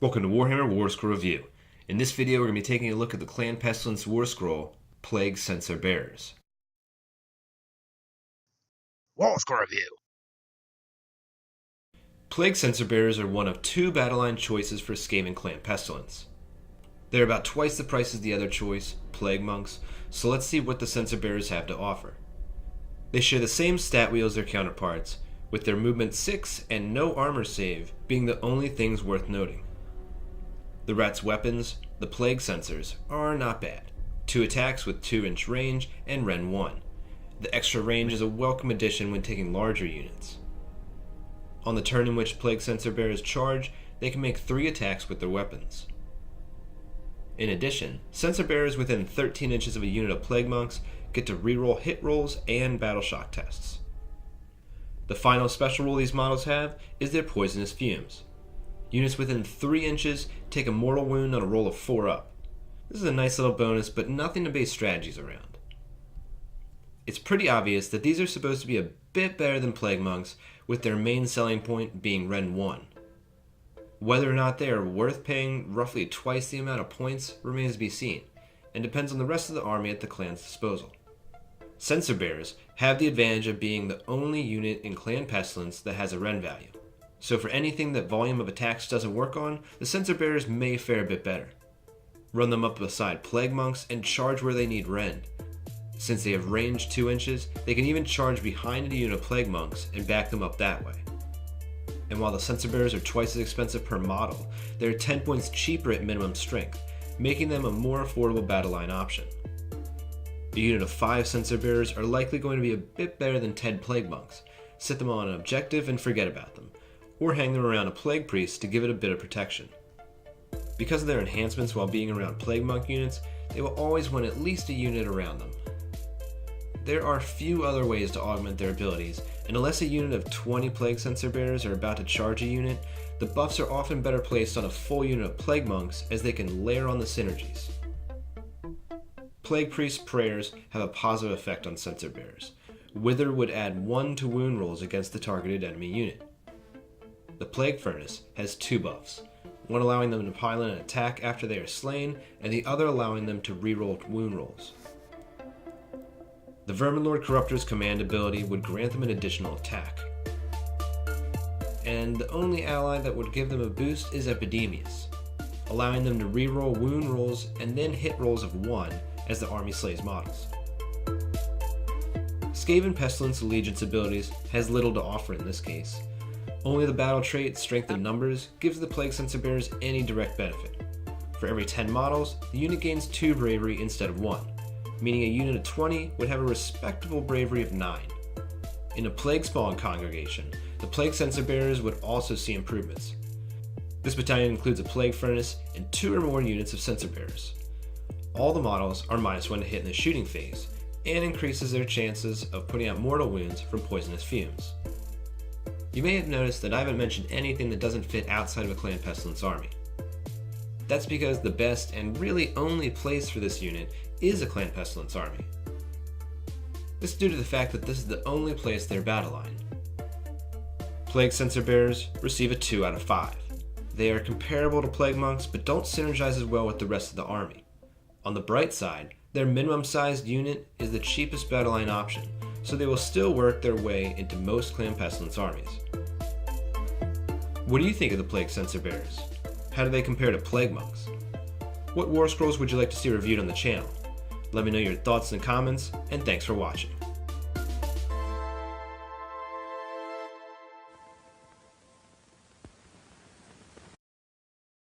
Welcome to Warhammer Warscroll Review. In this video we're going to be taking a look at the Clan Pestilens Warscroll, Plague Censer Bearers. Warscroll Review. Plague Censer Bearers are one of two battleline choices for Skaven Clan Pestilens. They're about twice the price as the other choice, Plague Monks, so let's see what the Censer Bearers have to offer. They share the same stat wheel as their counterparts, with their movement 6 and no armor save being the only things worth noting. The Rat's weapons, the Plague Censers, are not bad. 2 attacks with 2-inch range and Ren 1. The extra range is a welcome addition when taking larger units. On the turn in which Plague Censer Bearers charge, they can make 3 attacks with their weapons. In addition, Censer Bearers within 13 inches of a unit of Plague Monks get to reroll hit rolls and battle shock tests. The final special rule these models have is their Poisonous Fumes. Units within 3 inches take a mortal wound on a roll of 4 up. This is a nice little bonus, but nothing to base strategies around. It's pretty obvious that these are supposed to be a bit better than Plague Monks, with their main selling point being Ren 1. Whether or not they are worth paying roughly twice the amount of points remains to be seen, and depends on the rest of the army at the clan's disposal. Censer Bearers have the advantage of being the only unit in Clan Pestilens that has a Ren value. So for anything that volume of attacks doesn't work on, the Censer Bearers may fare a bit better. Run them up beside Plague Monks and charge where they need Ren. Since they have range 2 inches, they can even charge behind a unit of Plague Monks and back them up that way. And while the Censer Bearers are twice as expensive per model, they are 10 points cheaper at minimum strength, making them a more affordable battle line option. A unit of 5 Censer Bearers are likely going to be a bit better than 10 Plague Monks. Sit them on an objective and forget about them, or hang them around a Plague Priest to give it a bit of protection. Because of their enhancements while being around Plague Monk units, they will always want at least a unit around them. There are few other ways to augment their abilities, and unless a unit of 20 Plague Censer Bearers are about to charge a unit, the buffs are often better placed on a full unit of Plague Monks as they can layer on the synergies. Plague Priest's prayers have a positive effect on Censer Bearers. Wither would add 1 to wound rolls against the targeted enemy unit. The Plague Furnace has 2 buffs, one allowing them to pile in an attack after they are slain, and the other allowing them to reroll wound rolls. The Verminlord Corruptor's command ability would grant them an additional attack. And the only ally that would give them a boost is Epidemius, allowing them to reroll wound rolls and then hit rolls of 1 as the army slays models. Skaven Pestilens Allegiance abilities has little to offer in this case. Only the battle trait Strength in Numbers gives the Plague Censer Bearers any direct benefit. For every 10 models, the unit gains 2 bravery instead of 1, meaning a unit of 20 would have a respectable bravery of 9. In a Plague Spawn congregation, the Plague Censer Bearers would also see improvements. This battalion includes a Plague Furnace and 2 or more units of Censer Bearers. All the models are -1 to hit in the shooting phase, and increases their chances of putting out mortal wounds from Poisonous Fumes. You may have noticed that I haven't mentioned anything that doesn't fit outside of a Clan Pestilens army. That's because the best and really only place for this unit is a Clan Pestilens army. This is due to the fact that this is the only place their battle line. Plague Censer Bearers receive a 2 out of 5. They are comparable to Plague Monks but don't synergize as well with the rest of the army. On the bright side, their minimum sized unit is the cheapest battle line option, so they will still work their way into most Clan Pestilens armies. What do you think of the Plague Censer Bearers? How do they compare to Plague Monks? What War Scrolls would you like to see reviewed on the channel? Let me know your thoughts in the comments, and thanks for watching.